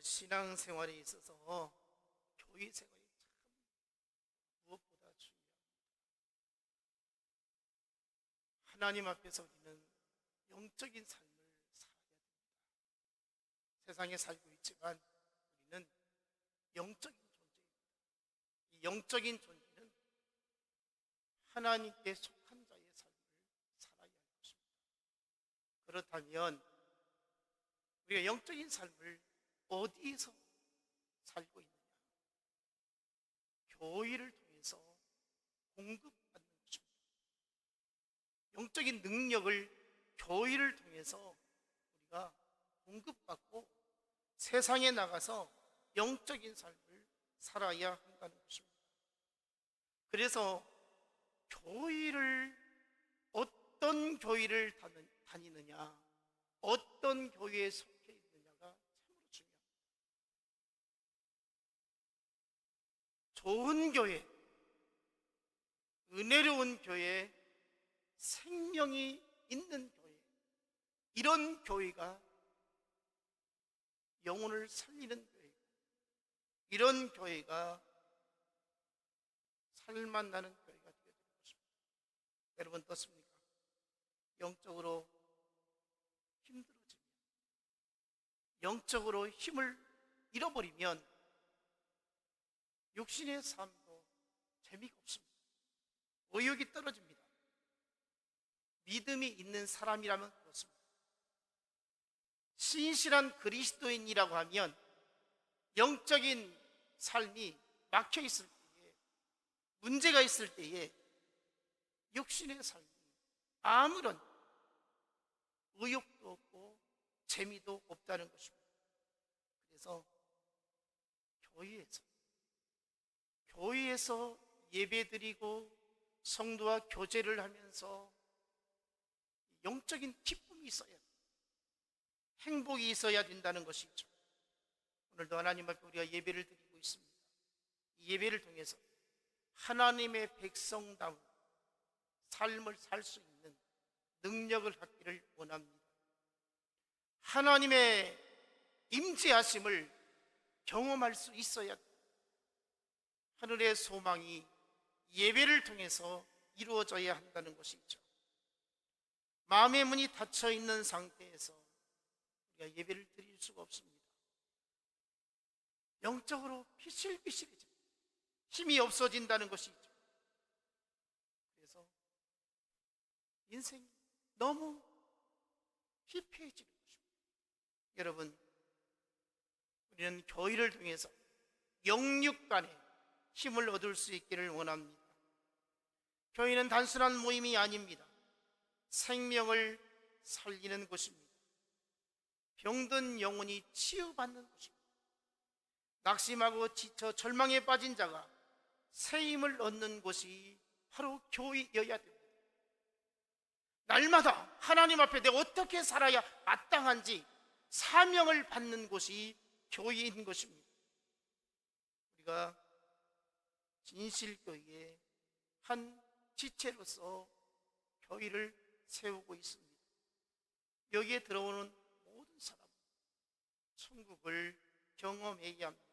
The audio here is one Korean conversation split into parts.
신앙생활에 있어서 교회 생활이 참 무엇보다 중요합니다. 하나님 앞에서 우리는 영적인 삶을 살아야 됩니다. 세상에 살고 있지만 우리는 영적인 존재입니다. 이 영적인 존재는 하나님께 속한 자의 삶을 살아야 할 것입니다. 그렇다면 우리가 영적인 삶을 어디에서 살고 있느냐? 교회를 통해서 공급받는 것입니다. 영적인 능력을 교회를 통해서 우리가 공급받고 세상에 나가서 영적인 삶을 살아야 한다는 것입니다. 그래서 교회를 어떤 교회를 다니느냐, 어떤 교회에 속해 있느냐가 참으로 중요합니다. 좋은 교회, 은혜로운 교회, 생명이 있는 교회, 이런 교회가 영혼을 살리는 교회, 이런 교회가 살만나는 교회가 되게 되는 것입니다. 여러분 어떻습니까? 영적으로 힘들어지면, 영적으로 힘을 잃어버리면 육신의 삶도 재미가 없습니다. 의욕이 떨어집니다. 믿음이 있는 사람이라면 그렇습니다. 신실한 그리스도인이라고 하면 영적인 삶이 막혀 있을 때에, 문제가 있을 때에 육신의 삶이 아무런 의욕도 없고 재미도 없다는 것입니다. 그래서 교회에서 예배드리고 성도와 교제를 하면서 영적인 기쁨이 있어야 돼요. 행복이 있어야 된다는 것이죠. 오늘도 하나님 앞에 우리가 예배를 드리고 있습니다. 이 예배를 통해서 하나님의 백성다운 삶을 살 수 있는 능력을 갖기를 원합니다. 하나님의 임재하심을 경험할 수 있어야 돼요. 하늘의 소망이 예배를 통해서 이루어져야 한다는 것이죠. 마음의 문이 닫혀 있는 상태에서 우리가 예배를 드릴 수가 없습니다. 영적으로 피실피실해져 힘이 없어진다는 것이죠. 그래서 인생이 너무 피폐해지는 것입니다. 여러분, 우리는 교회를 통해서 영육간에 힘을 얻을 수 있기를 원합니다. 교회는 단순한 모임이 아닙니다. 생명을 살리는 곳입니다. 병든 영혼이 치유받는 곳입니다. 낙심하고 지쳐 절망에 빠진 자가 새 힘을 얻는 곳이 바로 교회여야 됩니다. 날마다 하나님 앞에 내가 어떻게 살아야 마땅한지 사명을 받는 곳이 교회인 것입니다. 우리가 진실교회의 한 지체로서 교회를 세우고 있습니다. 여기에 들어오는 모든 사람은 천국을 경험해야 합니다.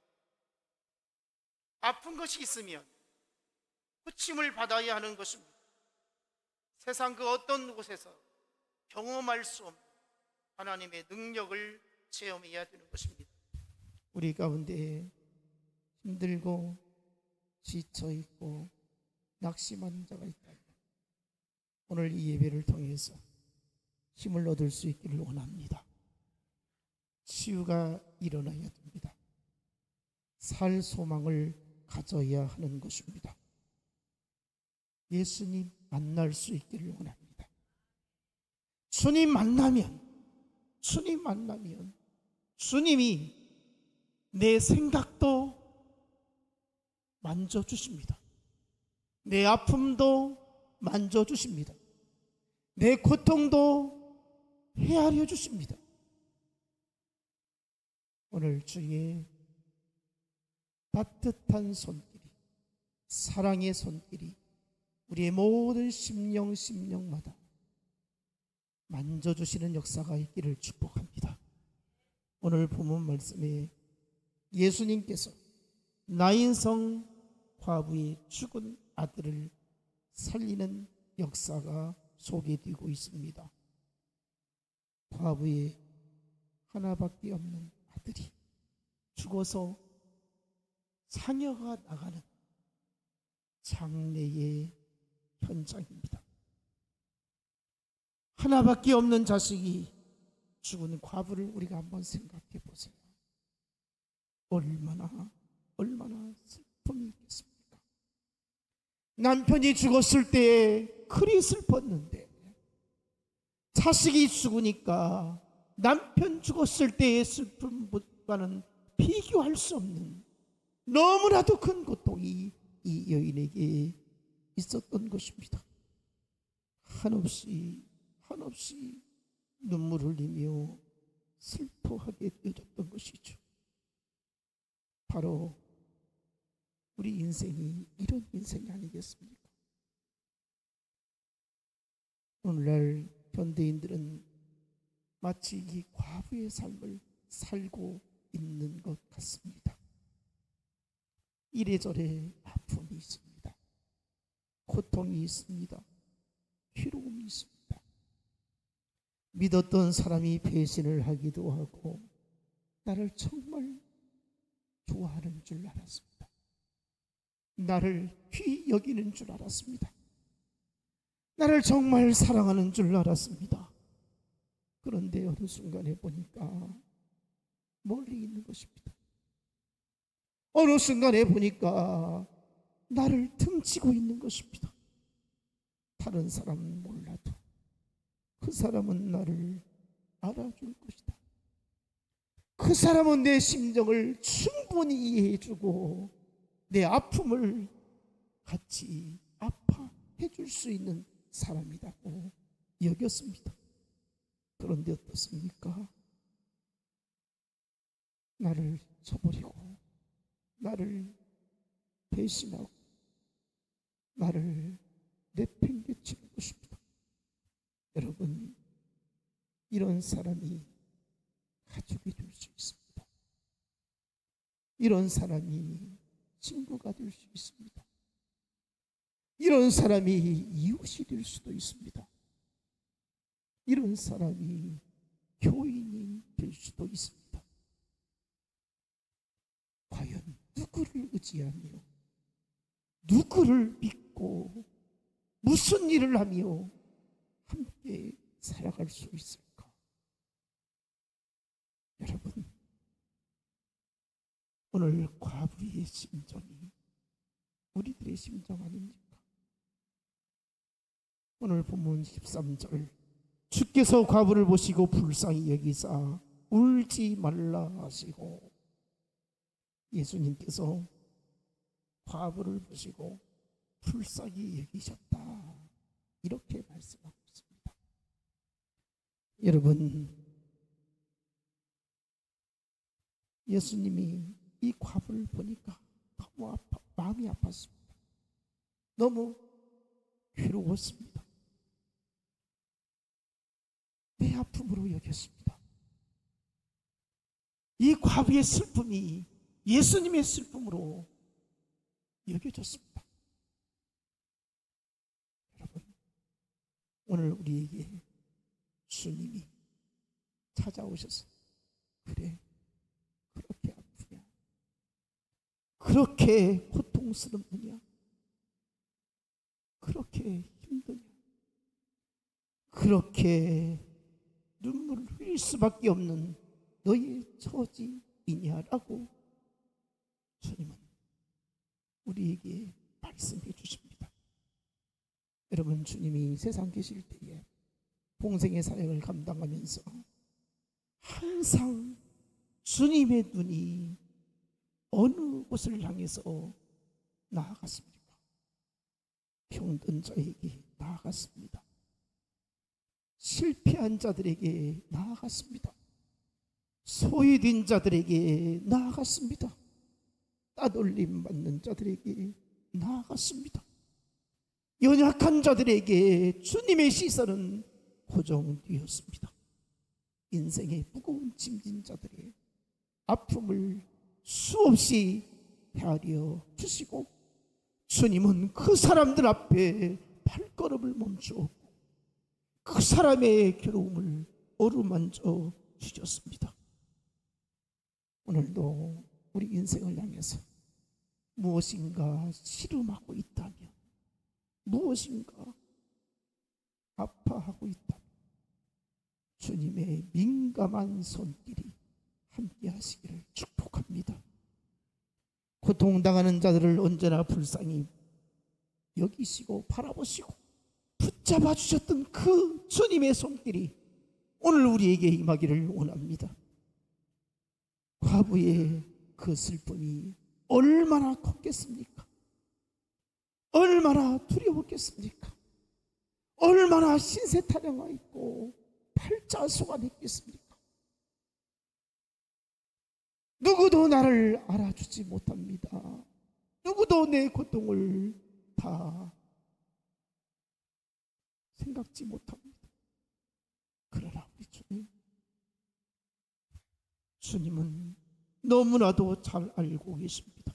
아픈 것이 있으면 고침을 받아야 하는 것입니다. 세상 그 어떤 곳에서 경험할 수 없는 하나님의 능력을 체험해야 되는 것입니다. 우리 가운데 힘들고 지쳐있고 낙심한 자가 있다면 오늘 이 예배를 통해서 힘을 얻을 수 있기를 원합니다. 치유가 일어나야 됩니다. 살 소망을 가져야 하는 것입니다. 예수님 만날 수 있기를 원합니다. 주님 만나면 주님이 내 생각도 만져주십니다. 내 아픔도 만져주십니다. 내 고통도 헤아려 주십니다. 오늘 주의 따뜻한 손길이, 사랑의 손길이 우리의 모든 심령마다 만져주시는 역사가 있기를 축복합니다. 오늘 본문 말씀에 예수님께서 나인성 과부의 죽은 아들을 살리는 역사가 소개되고 있습니다. 과부의 하나밖에 없는 아들이 죽어서 상여가 나가는 장례의 현장입니다. 하나밖에 없는 자식이 죽은 과부를 우리가 한번 생각해 보세요. 얼마나 슬픔이 있겠습니까? 남편이 죽었을 때 그리 슬펐는데 자식이 죽으니까 남편 죽었을 때의 슬픔과는 비교할 수 없는 너무나도 큰 고통이 이 여인에게 있었던 것입니다. 한없이 눈물을 흘리며 슬퍼하게 되어졌던 것이죠. 바로 우리 인생이 이런 인생이 아니겠습니까? 오늘날 현대인들은 마치 이 과부의 삶을 살고 있는 것 같습니다. 이래저래 아픔이 있습니다. 고통이 있습니다. 괴로움이 있습니다. 믿었던 사람이 배신을 하기도 하고 나를 정말 좋아하는 줄 알았습니다. 나를 귀히 여기는 줄 알았습니다. 나를 정말 사랑하는 줄 알았습니다. 그런데 어느 순간에 보니까 멀리 있는 것입니다. 어느 순간에 보니까 나를 등지고 있는 것입니다. 다른 사람은 몰라도 그 사람은 나를 알아줄 것이다. 그 사람은 내 심정을 충분히 이해해주고 내 아픔을 같이 아파해 줄 수 있는 사람이라고 여겼습니다. 그런데 어떻습니까? 나를 저버리고 나를 배신하고 나를 내팽개치는 것입니다. 여러분, 이런 사람이 가족이 될 수 있습니다. 이런 사람이 친구가 될 수 있습니다. 이런 사람이 이웃이 될 수도 있습니다. 이런 사람이 교인이 될 수도 있습니다. 과연 누구를 의지하며 누구를 믿고 무슨 일을 하며 함께 살아갈 수 있을까? 여러분, 오늘 과부의 심정이 우리들의 심정 아닙니까? 오늘 본문 13절, 주께서 과부를 보시고 불쌍히 여기사 울지 말라 하시고, 예수님께서 과부를 보시고 불쌍히 여기셨다, 이렇게 말씀하고 있습니다. 여러분, 예수님이 이 과부를 보니까 너무 마음이 아팠습니다. 너무 괴로웠습니다. 내 아픔으로 여겼습니다. 이 과부의 슬픔이 예수님의 슬픔으로 여겨졌습니다. 여러분, 오늘 우리에게 주님이 찾아오셔서, 그래, 그렇게 아프냐, 그렇게 고통스럽느냐, 그렇게 힘드냐, 그렇게 눈물을 흘릴 수밖에 없는 너의 처지이냐라고 주님은 우리에게 말씀해 주십니다. 여러분, 주님이 세상 계실 때에 봉생의 사역을 감당하면서 항상 주님의 눈이 어느 곳을 향해서 나아갔습니까? 병든 자에게 나아갔습니다. 실패한 자들에게 나아갔습니다. 소외된 자들에게 나아갔습니다. 따돌림 받는 자들에게 나아갔습니다. 연약한 자들에게 주님의 시선은 고정되었습니다. 인생의 무거운 짐진 자들의 아픔을 수없이 헤아려 주시고, 주님은 그 사람들 앞에 발걸음을 멈추었고 그 사람의 괴로움을 어루만져 주셨습니다. 오늘도 우리 인생을 향해서 무엇인가 씨름하고 있다면, 무엇인가 아파하고 있다면 주님의 민감한 손길이 함께 하시기를 축복합니다. 고통당하는 자들을 언제나 불쌍히 여기시고 바라보시고 붙잡아 주셨던 그 주님의 손길이 오늘 우리에게 임하기를 원합니다. 과부의 그 슬픔이 얼마나 컸겠습니까? 얼마나 두려웠겠습니까? 얼마나 신세타령하 있고 팔자소간했겠습니까? 누구도 나를 알아주지 못합니다. 누구도 내 고통을 다 생각지 못합니다. 그러나 우리 주님은 너무나도 잘 알고 계십니다.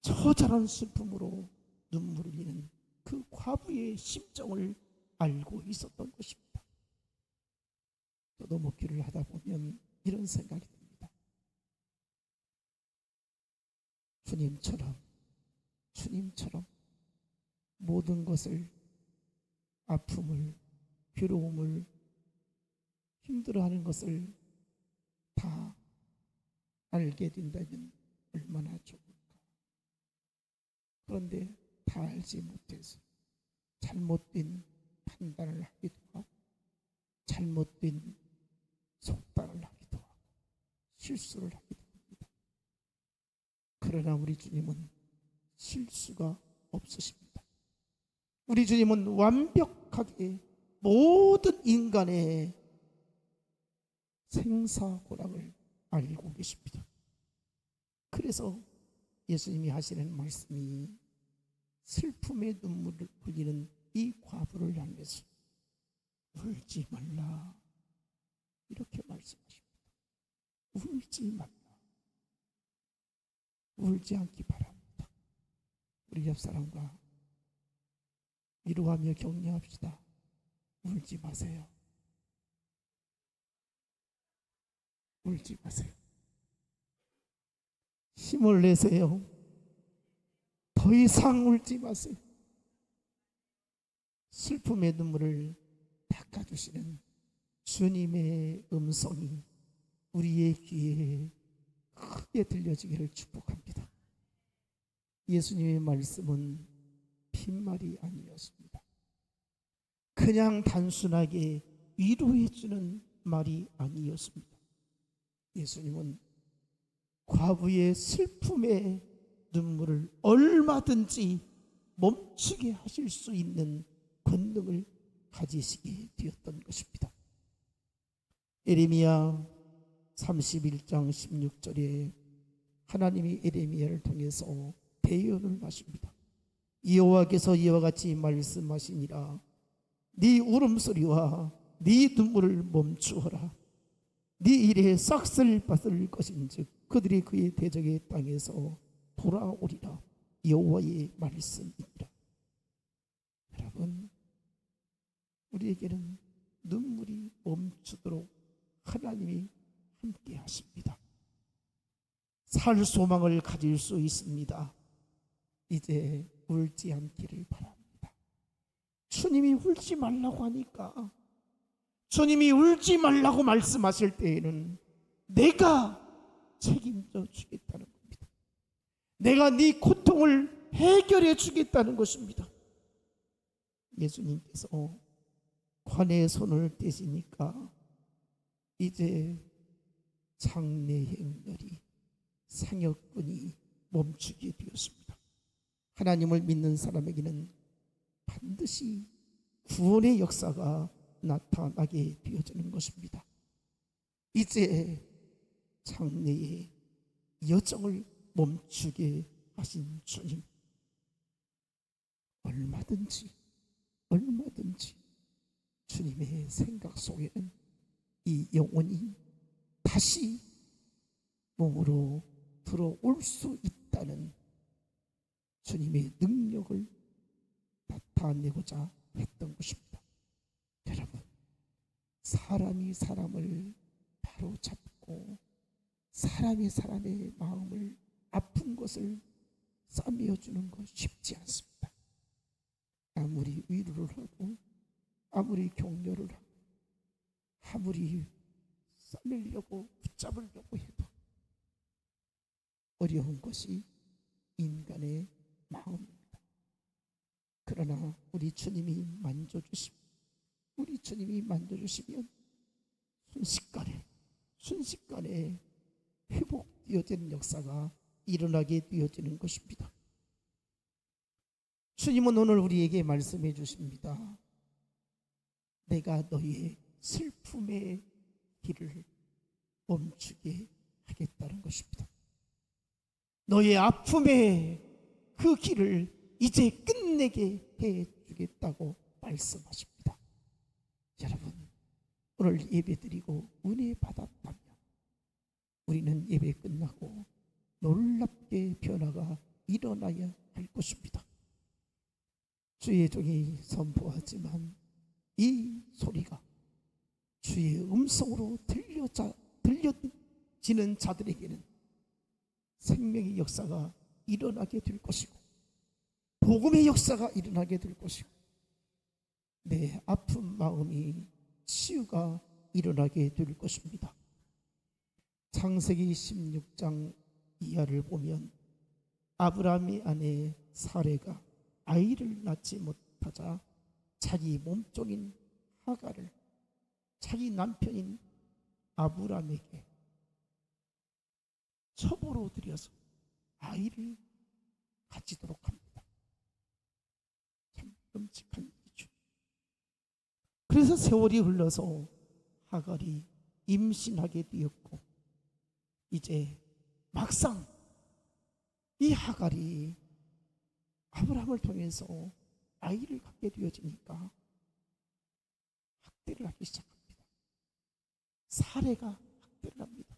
처절한 슬픔으로 눈물을 흘리는 그 과부의 심정을 알고 있었던 것입니다. 저도 목회를 하다 보면 이런 생각이 듭니다. 주님처럼 모든 것을, 아픔을, 괴로움을, 힘들어하는 것을 다 알게 된다면 얼마나 좋을까. 그런데 다 알지 못해서 잘못된 판단을 하기도 하고 잘못된 속단을 하기도 하고 실수를 하기도 합니다. 그러나 우리 주님은 실수가 없으십니다. 우리 주님은 완벽하게 모든 인간의 생사고락을 알고 계십니다. 그래서 예수님이 하시는 말씀이 슬픔의 눈물을 흘리는 이 과부를 향해서 울지 말라, 이렇게 말씀하십니다. 울지 말라. 울지 않기 바랍니다. 우리 옆 사람과 위로하며 격려합시다. 울지 마세요. 울지 마세요. 힘을 내세요. 더 이상 울지 마세요. 슬픔의 눈물을 닦아주시는 주님의 음성이 우리의 귀에 크게 들려지기를 축복합니다. 예수님의 말씀은 빈말이 아니었습니다. 그냥 단순하게 위로해주는 말이 아니었습니다. 예수님은 과부의 슬픔의 눈물을 얼마든지 멈추게 하실 수 있는 권능을 가지시게 되었던 것입니다. 에레미야 31장 16절에 하나님이 에레미야를 통해서 대언을 하십니다. 여호와께서 이와 같이 말씀하시니라. 네 울음소리와 네 눈물을 멈추어라. 네 일에 싹쓸 받을 것인즉 그들이 그의 대적의 땅에서 돌아오리라. 여호와의 말씀이니라. 여러분, 우리에게는 눈물이 멈추도록 하나님이 함께 하십니다. 살 소망을 가질 수 있습니다. 이제 울지 않기를 바랍니다. 주님이 울지 말라고 하니까, 주님이 울지 말라고 말씀하실 때에는 내가 책임져 주겠다는 겁니다. 내가 네 고통을 해결해 주겠다는 것입니다. 예수님께서 관의 손을 떼시니까 이제 장례 행렬이, 상여꾼이 멈추게 되었습니다. 하나님을 믿는 사람에게는 반드시 구원의 역사가 나타나게 되어지는 것입니다. 이제 장래의 여정을 멈추게 하신 주님, 얼마든지 주님의 생각 속에는 이 영혼이 다시 몸으로 들어올 수 있다는 주님의 능력을 나타내고자 했던 것입니다. 여러분, 사람이 사람을 바로 잡고 사람이 사람의 마음을 아픈 것을 싸매어 주는 것 쉽지 않습니다. 아무리 위로를 하고 아무리 격려를 하고 아무리 싸매려고 붙잡으려고 해도 어려운 것이 인간의 마음입니다. 그러나 우리 주님이 만져주시면 순식간에 회복되어지는 역사가 일어나게 되어지는 것입니다. 주님은 오늘 우리에게 말씀해 주십니다. 내가 너의 슬픔의 길을 멈추게 하겠다는 것입니다. 너의 아픔의 그 길을 이제 끝내게 해주겠다고 말씀하십니다. 여러분, 오늘 예배드리고 은혜 받았다면 우리는 예배 끝나고 놀랍게 변화가 일어나야 할 것입니다. 주의 종이 선포하지만 이 소리가 주의 음성으로 들려지는 자들에게는 생명의 역사가 일어나게 될 것이고 복음의 역사가 일어나게 될 것이고 내 아픈 마음이 치유가 일어나게 될 것입니다. 창세기 16장 이하를 보면 아브라함의 아내 사레가 아이를 낳지 못하자 자기 몸종인 하갈을 자기 남편인 아브라함에게 첩으로 들여서 아이를 가지도록 합니다. 참 끔찍한 일이죠. 그래서 세월이 흘러서 하갈이 임신하게 되었고 이제 막상 이 하갈이 아브라함을 통해서 아이를 갖게 되어지니까 학대를 하기 시작합니다. 사레가 학대를 합니다.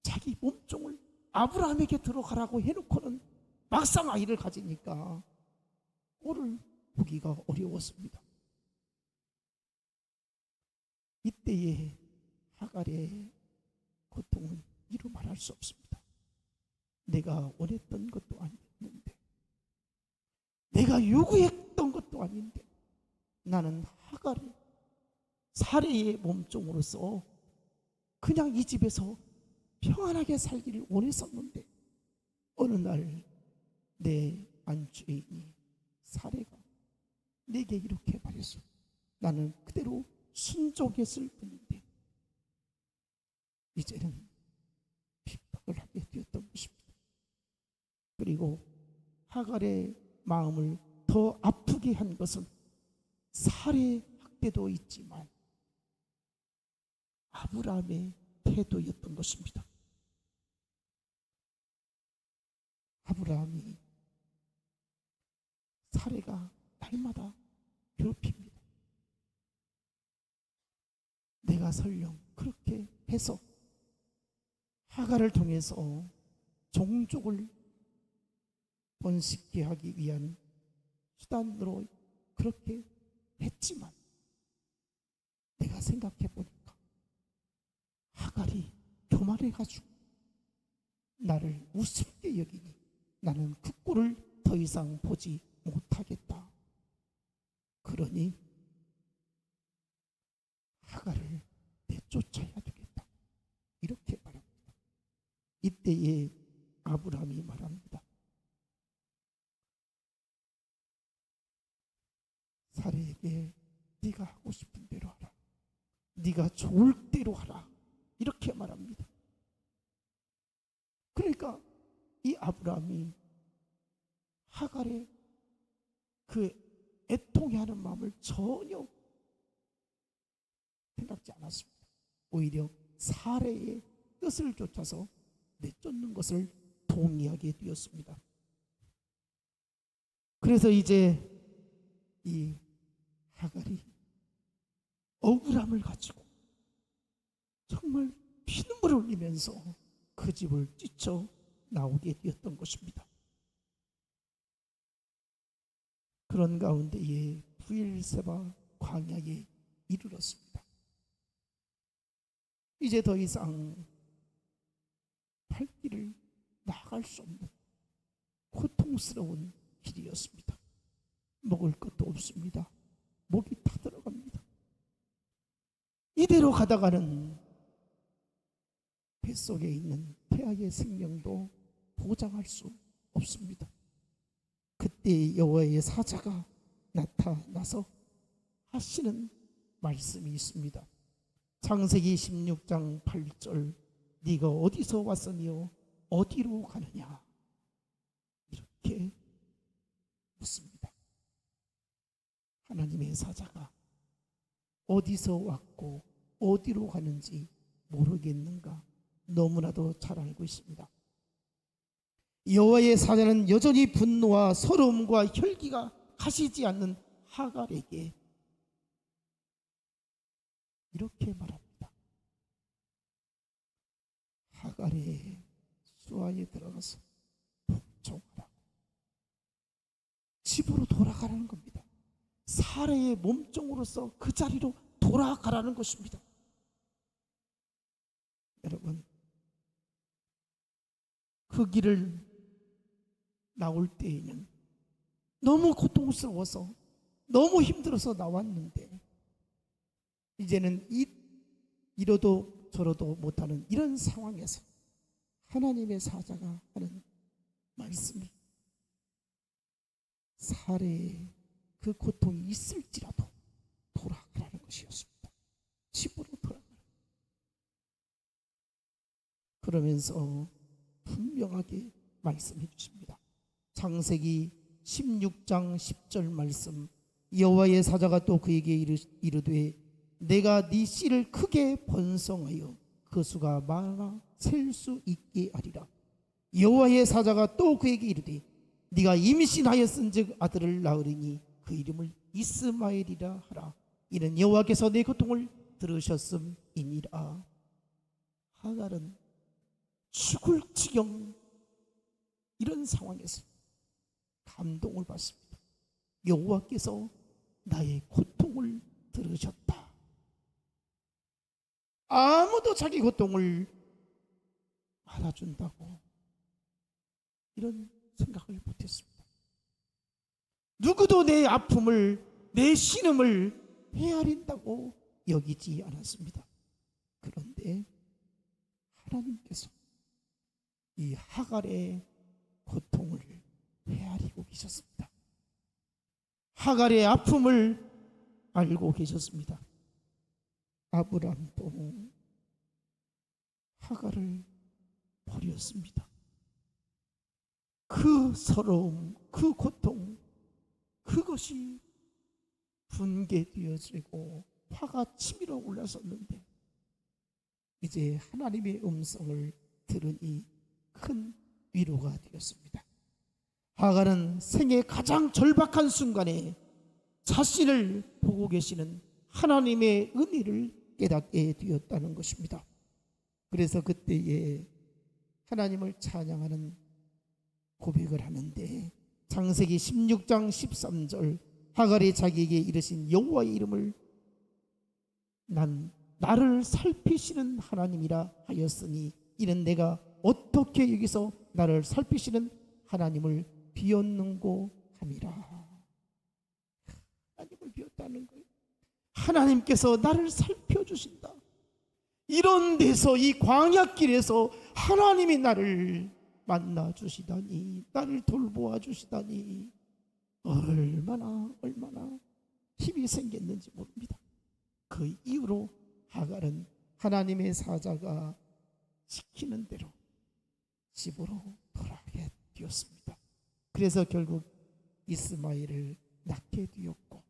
자기 몸종을 아브라함에게 들어가라고 해놓고는 막상 아이를 가지니까 꼴을 보기가 어려웠습니다. 이때에 하갈의 고통은 이루 말할 수 없습니다. 내가 원했던 것도 아니었는데 내가 요구했던 것도 아닌데 나는 하갈을 사레의 몸종으로서 그냥 이 집에서 평안하게 살기를 원했었는데 어느 날 내 안주인이 사레가 내게 이렇게 말했어. 나는 그대로 순종했을 뿐인데 이제는 핍박을 하게 되었던 것입니다. 그리고 하갈의 마음을 더 아프게 한 것은 사레 학대도 있지만 아브라함의 태도였던 것입니다. 아브라함이 사레가 날마다 괴롭힙니다. 내가 설령 그렇게 해서 하갈을 통해서 종족을 번식케 하기 위한 수단으로 그렇게 했지만 내가 생각해 보니까 하갈이 교만해가지고 나를 우습게 여기니 나는 그 꼴을 더 이상 보지 못하겠다. 그러니 하갈을 내쫓아야 되겠다. 이렇게 말합니다. 이때에 아브라함이 말합니다. 사레에게 네가 하고 싶은 대로 하라. 네가 좋을 대로 하라. 이렇게 말합니다. 그러니까 이 아브라함이 하갈의 그 애통해하는 마음을 전혀 생각지 않았습니다. 오히려 사레의 뜻을 쫓아서 내쫓는 것을 동의하게 되었습니다. 그래서 이제 이 하갈이 억울함을 가지고 정말 피눈물을 흘리면서 그 그 집을 뛰쳐 나오게 되었던 것입니다. 그런 가운데에 부엘세바 광야에 이르렀습니다. 이제 더 이상 발길을 나갈 수 없는 고통스러운 길이었습니다. 먹을 것도 없습니다. 목이 타들어갑니다. 이대로 가다가는 뱃속에 있는 태아의 생명도 보장할 수 없습니다. 그때 여호와의 사자가 나타나서 하시는 말씀이 있습니다. 창세기 16장 8절, 네가 어디서 왔으며 어디로 가느냐, 이렇게 묻습니다. 하나님의 사자가 어디서 왔고 어디로 가는지 모르겠는가? 너무나도 잘 알고 있습니다. 여호와의 사자는 여전히 분노와 서러움과 혈기가 가시지 않는 하갈에게 이렇게 말합니다. 하갈의 수하에 들어가서 복종하라고, 집으로 돌아가라는 겁니다. 사례의 몸종으로서 그 자리로 돌아가라는 것입니다. 여러분, 그 길을 나올 때에는 너무 고통스러워서 너무 힘들어서 나왔는데 이제는 이러도 저러도 못하는 이런 상황에서 하나님의 사자가 하는 말씀이 사례의 그 고통이 있을지라도 돌아가라는 것이었습니다. 집으로 돌아가라. 그러면서 분명하게 말씀해 주십니다. 창세기 16장 10절 말씀, 여호와의 사자가 또 그에게 이르되 내가 네 씨를 크게 번성하여 그 수가 많아 셀 수 있게 하리라. 여호와의 사자가 또 그에게 이르되 네가 임신하였은즉 아들을 낳으리니 그 이름을 이스마엘이라 하라. 이는 여호와께서 내 고통을 들으셨음이니라. 하갈은 죽을 지경 이런 상황에서 감동을 받습니다. 여호와께서 나의 고통을 들으셨다. 아무도 자기 고통을 알아준다고 이런 생각을 못했습니다. 누구도 내 아픔을, 내 신음을 헤아린다고 여기지 않았습니다. 그런데 하나님께서 이 하갈의 고통을 헤아리고 계셨습니다. 하갈의 아픔을 알고 계셨습니다. 아브람도 하갈을 버렸습니다. 그 서러움, 그 고통, 그것이 분개되어지고 화가 치밀어 올라섰는데 이제 하나님의 음성을 들으니 큰 위로가 되었습니다. 하갈은 생애 가장 절박한 순간에 자신을 보고 계시는 하나님의 은혜를 깨닫게 되었다는 것입니다. 그래서 그때에 하나님을 찬양하는 고백을 하는데 창세기 16장 13절, 하갈이 자기에게 이르신 여호와의 이름을 나를 살피시는 하나님이라 하였으니 이는 내가 어떻게 여기서 나를 살피시는 하나님을 비었는고 함이라. 하나님을 비었다는 거예요. 하나님께서 나를 살펴주신다. 이런 데서, 이 광야길에서 하나님이 나를 만나주시다니, 나를 돌보아 주시다니 얼마나 힘이 생겼는지 모릅니다. 그 이후로 하갈은 하나님의 사자가 시키는 대로 집으로 돌아가게 되었습니다. 그래서 결국 이스마엘을 낳게 되었고,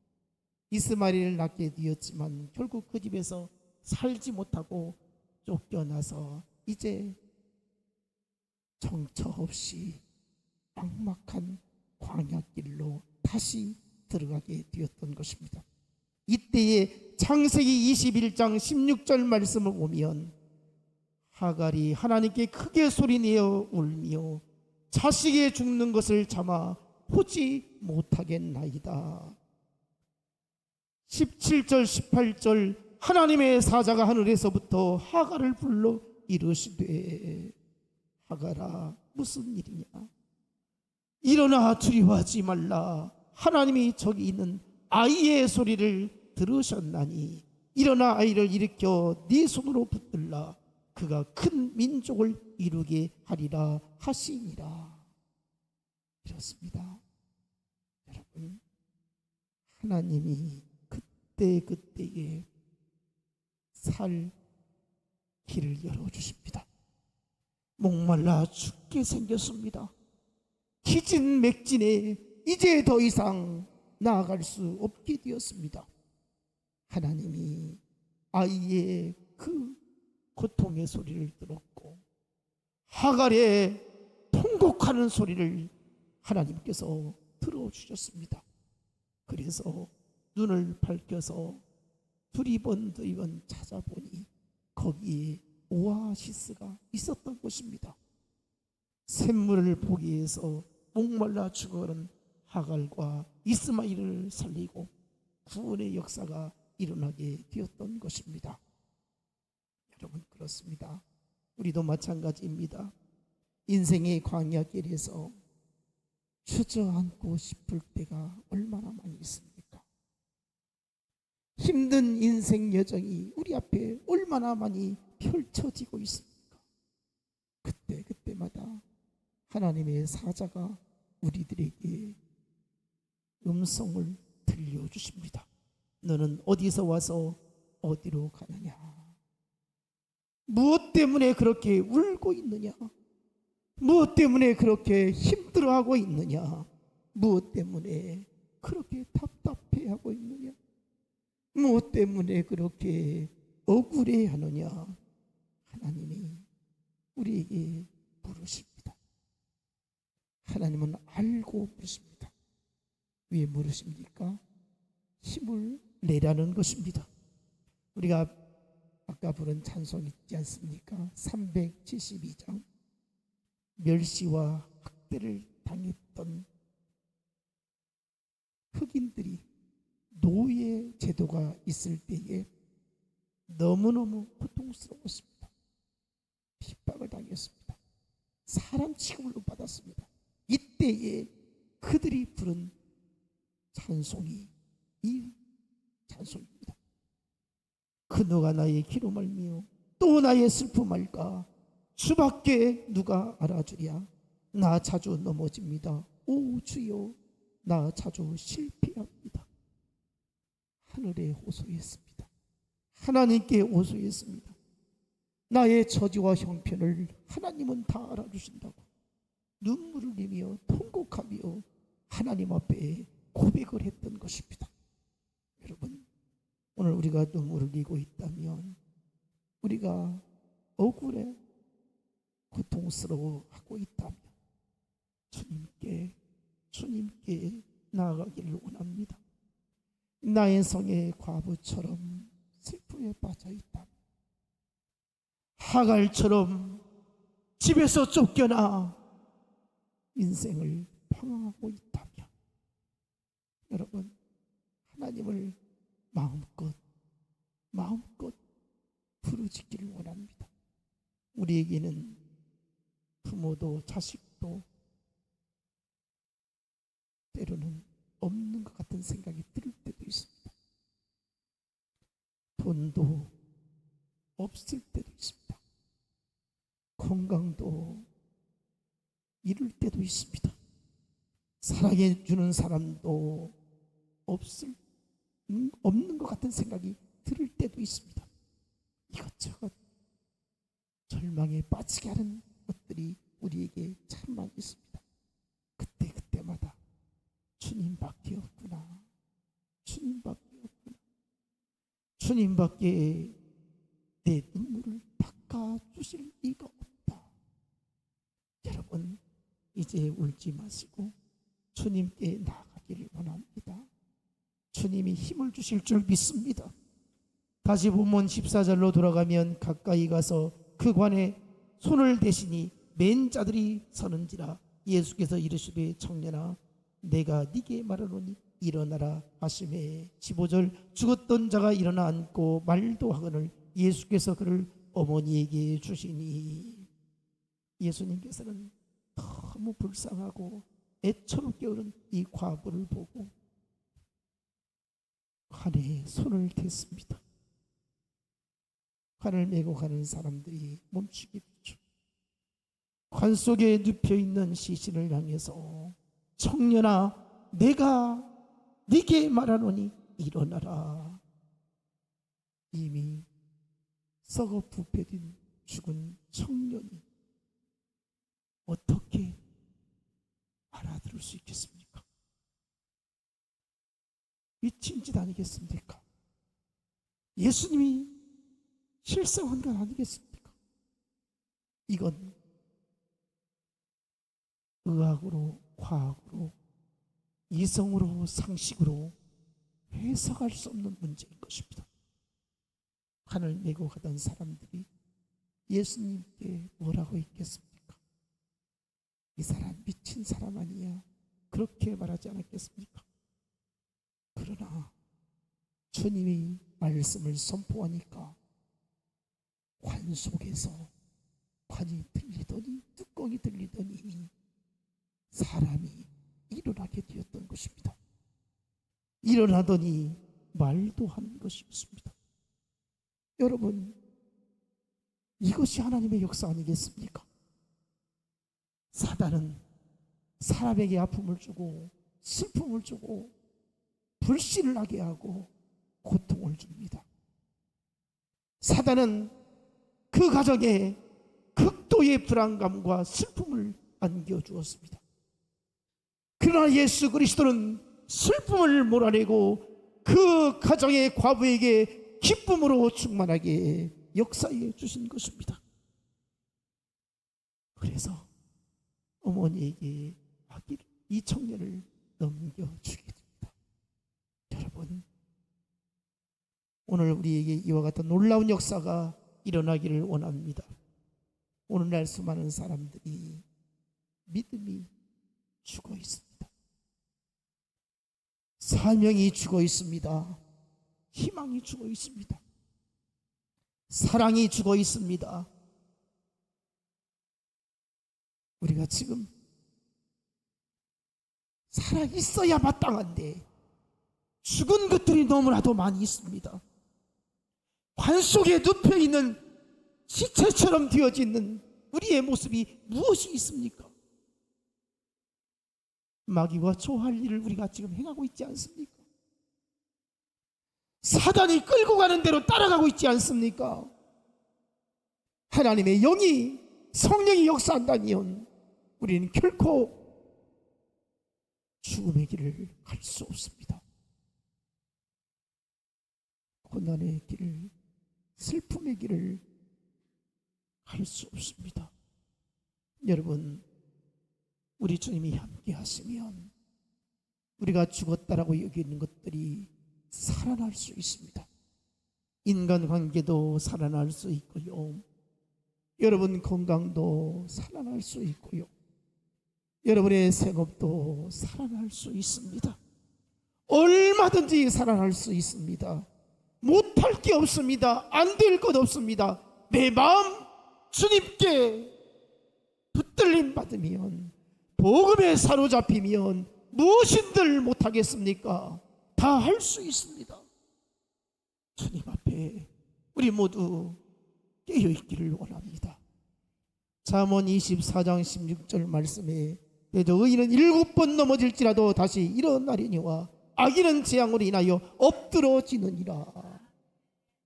이스마엘을 낳게 되었지만 결국 그 집에서 살지 못하고 쫓겨나서 이제 정처 없이 막막한 광야길로 다시 들어가게 되었던 것입니다. 이때에 창세기 21장 16절 말씀을 보면 하갈이 하나님께 크게 소리내어 울며 자식이 죽는 것을 참아 보지 못하겠나이다. 17절 18절 하나님의 사자가 하늘에서부터 하갈을 불러 이르시되 하갈아 무슨 일이냐, 일어나 두려워하지 말라. 하나님이 저기 있는 아이의 소리를 들으셨나니 일어나 아이를 일으켜 네 손으로 붙들라. 그가 큰 민족을 이루게 하리라 하시니라. 이렇습니다. 여러분, 하나님이 그때에 살 길을 열어주십니다. 목말라 죽게 생겼습니다. 기진맥진에 이제 더 이상 나아갈 수 없게 되었습니다. 하나님이 아이의 그 고통의 소리를 들었고 하갈의 통곡하는 소리를 하나님께서 들어주셨습니다. 그래서 눈을 밝혀서 두리번 찾아보니 거기에 오아시스가 있었던 곳입니다. 샘물을 보기 위해서 목말라 죽어가는 하갈과 이스마엘을 살리고 구원의 역사가 일어나게 되었던 것입니다. 여러분, 그렇습니다. 우리도 마찬가지입니다. 인생의 광야길에서 주저앉고 싶을 때가 얼마나 많이 있습니까? 힘든 인생 여정이 우리 앞에 얼마나 많이 펼쳐지고 있습니까? 그때마다 하나님의 사자가 우리들에게 음성을 들려주십니다. 너는 어디서 와서 어디로 가느냐? 무엇 때문에 그렇게 울고 있느냐? 무엇 때문에 그렇게 힘들어하고 있느냐? 무엇 때문에 그렇게 답답해하고 있느냐? 무엇 때문에 그렇게 억울해하느냐? 하나님이 우리에게 물으십니다. 하나님은 알고 물으십니다. 왜 물으십니까? 힘을 내라는 것입니다. 우리가 아까 부른 찬송 있지 않습니까? 372장 멸시와 학대를 당했던 흑인들이 노예 제도가 있을 때에 너무너무 고통스러웠습니다. 핍박을 당했습니다. 사람 취급을 받았습니다. 이때에 그들이 부른 찬송이 이 찬송입니다. 그 누가 나의 기름 알미요 또 나의 슬픔 알까? 주밖에 누가 알아주랴. 나 자주 넘어집니다. 오 주여, 나 자주 실패합니다. 하늘에 호소했습니다. 하나님께 호소했습니다. 나의 처지와 형편을 하나님은 다 알아주신다고 눈물을 흘리며 통곡하며 하나님 앞에 고백을 했던 것입니다. 여러분, 오늘 우리가 눈물을 흘리고 있다면, 우리가 억울해 고통스러워하고 있다면 주님께 나아가기를 원합니다. 나의 성의 과부처럼 슬픔에 빠져 있다면, 하갈처럼 집에서 쫓겨나 인생을 방황하고 있다면, 여러분, 하나님을 마음껏 부르짖기를 원합니다. 우리에게는 부모도 자식도 때로는 없는 것 같은 생각이 들 때도 있습니다. 돈도 없을 때도 있습니다. 건강도 잃을 때도 있습니다. 사랑해 주는 사람도 없는 것 같은 생각이 들 때도 있습니다. 이것저것 절망에 빠지게 하는 것들이 우리에게 참 많이 있습니다. 그때마다 주님밖에 없구나. 주님밖에 내 눈물을 닦아주실 이가 없다. 여러분, 이제 울지 마시고 주님께 나아가기를 원합니다. 주님이 힘을 주실 줄 믿습니다. 다시 본문 14절로 돌아가면 가까이 가서 그 관에 손을 대시니 맨 자들이 서는지라. 예수께서 이르시되 청년아 내가 네게 말하노니 일어나라 하시매 15절 죽었던 자가 일어나 앉고 말도 하거늘 예수께서 그를 어머니에게 주시니. 예수님께서는 너무 불쌍하고 애처롭게 오는 이 과부를 보고 관에 손을 댔습니다. 관을 메고 가는 사람들이 멈추게 됐죠. 관 속에 눕혀있는 시신을 향해서 청년아 내가 네게 말하노니 일어나라. 이미 썩어 부패된 죽은 청년이 어떻게 알아들을 수 있겠습니까? 미친 짓 아니겠습니까? 예수님이 실성한 건 아니겠습니까? 이건 의학으로, 과학으로, 이성으로, 상식으로 해석할 수 없는 문제인 것입니다. 관을 메고 가던 사람들이 예수님께 뭐라고 했겠습니까? 이 사람 미친 사람 아니야? 그렇게 말하지 않았겠습니까? 그러나 주님이 말씀을 선포하니까 관 속에서 관이 들리더니 뚜껑이 들리더니 사람이 일어나게 되었던 것입니다. 일어나더니 말도 하는 것이었습니다. 여러분, 이것이 하나님의 역사 아니겠습니까? 사단은 사람에게 아픔을 주고 슬픔을 주고 불신을 하게 하고 고통을 줍니다. 사단은 그 가정에 극도의 불안감과 슬픔을 안겨주었습니다. 그러나 예수 그리스도는 슬픔을 몰아내고 그 가정의 과부에게 기쁨으로 충만하게 역사해 주신 것입니다. 그래서 어머니에게 하기를 이 청년을 넘겨주게 됩니다. 여러분, 오늘 우리에게 이와 같은 놀라운 역사가 일어나기를 원합니다. 오늘날 수많은 사람들이 믿음이 죽어 있습니다. 사명이 죽어 있습니다. 희망이 죽어 있습니다. 사랑이 죽어 있습니다. 우리가 지금 살아 있어야 마땅한데 죽은 것들이 너무나도 많이 있습니다. 관 속에 눕혀 있는 시체처럼 되어지는 우리의 모습이 무엇이 있습니까? 마귀와 조할 일을 우리가 지금 행하고 있지 않습니까? 사단이 끌고 가는 대로 따라가고 있지 않습니까? 하나님의 영이 성령이 역사한다면 우리는 결코 죽음의 길을 갈 수 없습니다. 고난의 길을, 슬픔의 길을 갈 수 없습니다. 여러분, 우리 주님이 함께 하시면 우리가 죽었다라고 여기는 것들이 살아날 수 있습니다. 인간관계도 살아날 수 있고요, 여러분 건강도 살아날 수 있고요, 여러분의 생업도 살아날 수 있습니다. 얼마든지 살아날 수 있습니다. 못할 게 없습니다. 안 될 것 없습니다. 내 마음 주님께 붙들림 받으면, 복음에 사로잡히면 무엇인들 못하겠습니까? 다 할 수 있습니다. 주님 앞에 우리 모두 깨어있기를 원합니다. 잠언 24장 16절 말씀에 그래도 의인은 7번 넘어질지라도 다시 일어나려니와 악인은 재앙으로 인하여 엎드러지느니라.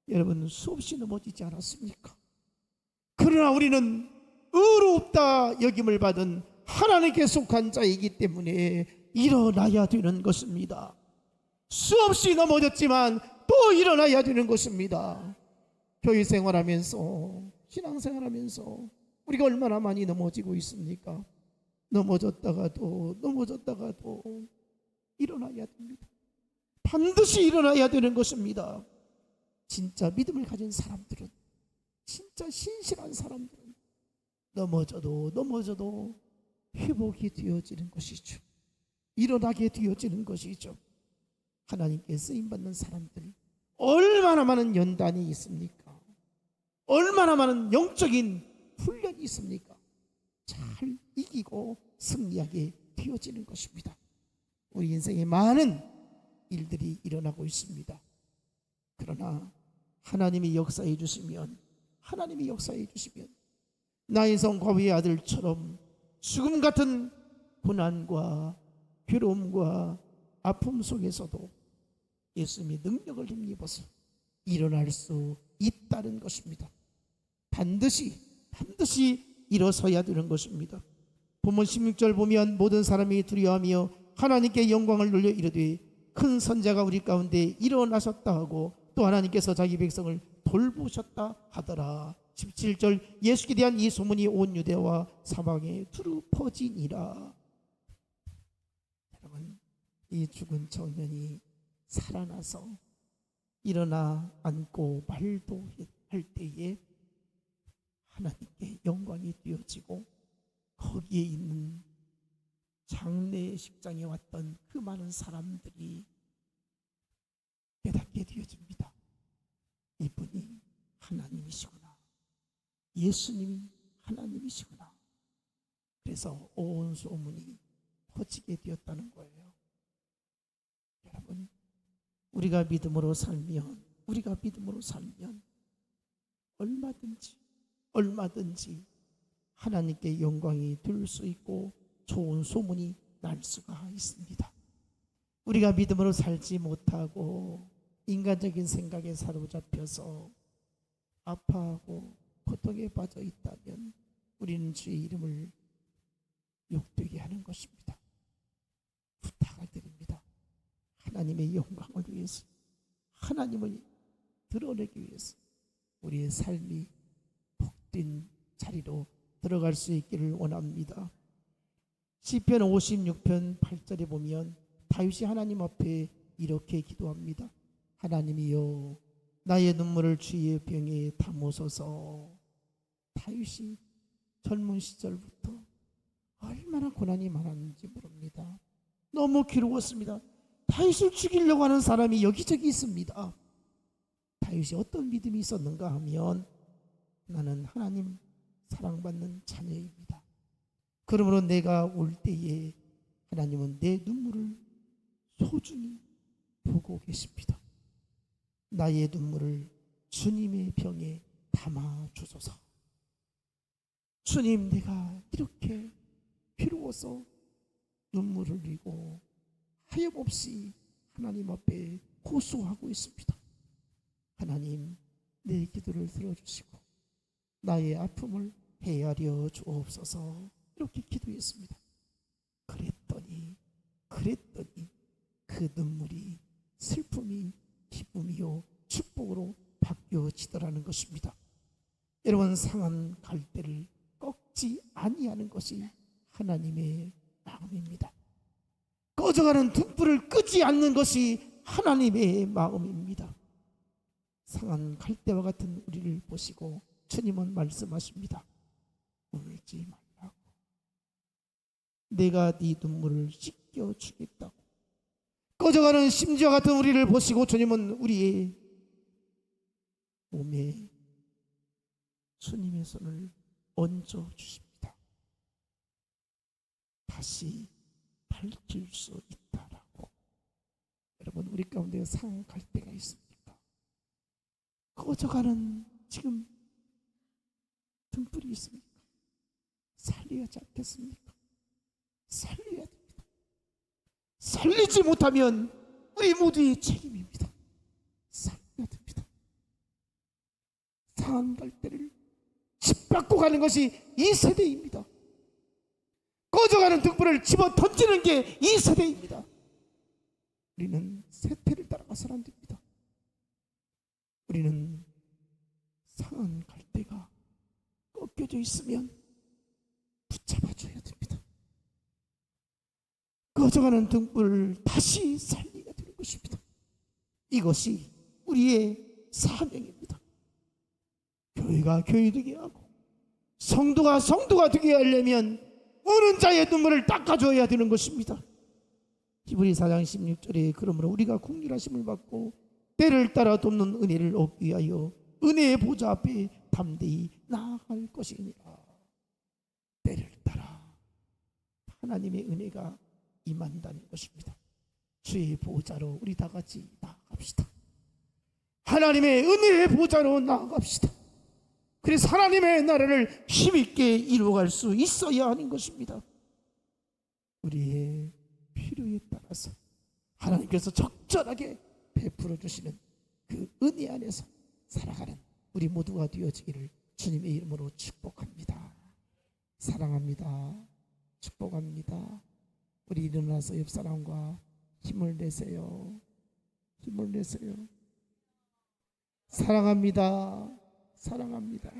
여러분, 수없이 넘어지지 않았습니까? 그러나 우리는 의롭다 여김을 받은 하나님께 속한 자이기 때문에 일어나야 되는 것입니다. 수없이 넘어졌지만 또 일어나야 되는 것입니다. 교회 생활하면서, 신앙생활하면서 우리가 얼마나 많이 넘어지고 있습니까? 넘어졌다가도 일어나야 됩니다. 반드시 일어나야 되는 것입니다. 진짜 믿음을 가진 사람들은 진짜 신실한 사람들은 넘어져도 회복이 되어지는 것이죠. 일어나게 되어지는 것이죠. 하나님께 쓰임받는 사람들이 얼마나 많은 연단이 있습니까? 얼마나 많은 영적인 훈련이 있습니까? 잘 이기고 승리하게 되어지는 것입니다. 우리 인생에 많은 일들이 일어나고 있습니다. 그러나 하나님이 역사해 주시면 나인성 과부의 아들처럼 죽음 같은 고난과 괴로움과 아픔 속에서도 예수님의 능력을 힘입어서 일어날 수 있다는 것입니다. 반드시 일어서야 되는 것입니다. 본문 16절 보면 모든 사람이 두려워하며 하나님께 영광을 돌려 이르되 큰 선자가 우리 가운데 일어나셨다 하고 또 하나님께서 자기 백성을 돌보셨다 하더라. 17절 예수께 대한 이 소문이 온 유대와 사방에 두루 퍼지니라. 여러분, 이 죽은 청년이 살아나서 일어나 앉고 말도 할 때에 하나님께 영광이 되어지고 거기에 있는 장례식장에 왔던 그 많은 사람들이 깨닫게 되어집니다. 이분이 하나님이시구나. 예수님이 하나님이시구나. 그래서 온 소문이 퍼지게 되었다는 거예요. 여러분, 우리가 믿음으로 살면 얼마든지 하나님께 영광이 될 수 있고 좋은 소문이 날 수가 있습니다. 우리가 믿음으로 살지 못하고 인간적인 생각에 사로잡혀서 아파하고 고통에 빠져 있다면 우리는 주의 이름을 욕되게 하는 것입니다. 부탁을 드립니다. 하나님의 영광을 위해서, 하나님을 드러내기 위해서 우리의 삶이 복된 자리로 들어갈 수 있기를 원합니다. 시편 56편 8절에 보면 다윗이 하나님 앞에 이렇게 기도합니다. 하나님이여 나의 눈물을 주의 병에 담으소서. 다윗이 젊은 시절부터 얼마나 고난이 많았는지 모릅니다. 너무 괴로웠습니다. 다윗을 죽이려고 하는 사람이 여기저기 있습니다. 다윗이 어떤 믿음이 있었는가 하면 나는 하나님 사랑받는 자녀입니다. 그러므로 내가 올 때에 하나님은 내 눈물을 소중히 보고 계십니다. 나의 눈물을 주님의 병에 담아 주소서. 주님, 내가 이렇게 괴로워서 눈물을 흘리고 하염없이 하나님 앞에 호소하고 있습니다. 하나님, 내 기도를 들어주시고 나의 아픔을 헤아려 주옵소서. 이렇게 기도했습니다. 그랬더니 그 눈물이 슬픔이 기쁨이요 축복으로 바뀌어지더라는 것입니다. 여러분, 상한 갈대를 꺾지 아니하는 것이 하나님의 마음입니다. 꺼져가는 등불을 끄지 않는 것이 하나님의 마음입니다. 상한 갈대와 같은 우리를 보시고 주님은 말씀하십니다. 울지 말라고. 내가 네 눈물을 씻겨 주겠다고. 꺼져가는 심지와 같은 우리를 보시고 주님은 우리의 몸에 주님의 손을 얹어 주십니다. 다시 밝힐 수 있다라고. 여러분, 우리 가운데 상한 갈대가 있습니까? 꺼져가는 지금 등불이 있습니까? 살려야 하지 않겠습니까? 살려야 됩니다. 살리지 못하면 우리 모두의 책임입니다. 살려야 됩니다. 상한 갈대를 짓밟고 가는 것이 이 세대입니다. 꺼져가는 등불을 집어 던지는 게 이 세대입니다. 우리는 세태를 따라가서는 안 됩니다. 우리는 상한 갈대가 꺾여져 있으면 붙잡아줘야 됩니다. 꺼져가는 등불을 다시 살리게 되는 것입니다. 이것이 우리의 사명입니다. 교회가 교회 되게 하고 성도가 성도가 되게 하려면 우는 자의 눈물을 닦아줘야 되는 것입니다. 히브리 4장 16절에 그러므로 우리가 긍휼하심을 받고 때를 따라 돕는 은혜를 얻기 위하여 은혜의 보좌 앞에 담대히 나아갈 것이니라. 때를 따라 하나님의 은혜가 임한다는 것입니다. 주의 보좌로 우리 다 같이 나아갑시다. 하나님의 은혜의 보좌로 나아갑시다. 그래서 하나님의 나라를 힘있게 이루어갈 수 있어야 하는 것입니다. 우리의 필요에 따라서 하나님께서 적절하게 베풀어 주시는 그 은혜 안에서 살아가는 우리 모두가 되어지기를 주님의 이름으로 축복합니다. 사랑합니다. 축복합니다. 우리 일어나서 옆 사람과 힘을 내세요. 힘을 내세요. 사랑합니다. 사랑합니다.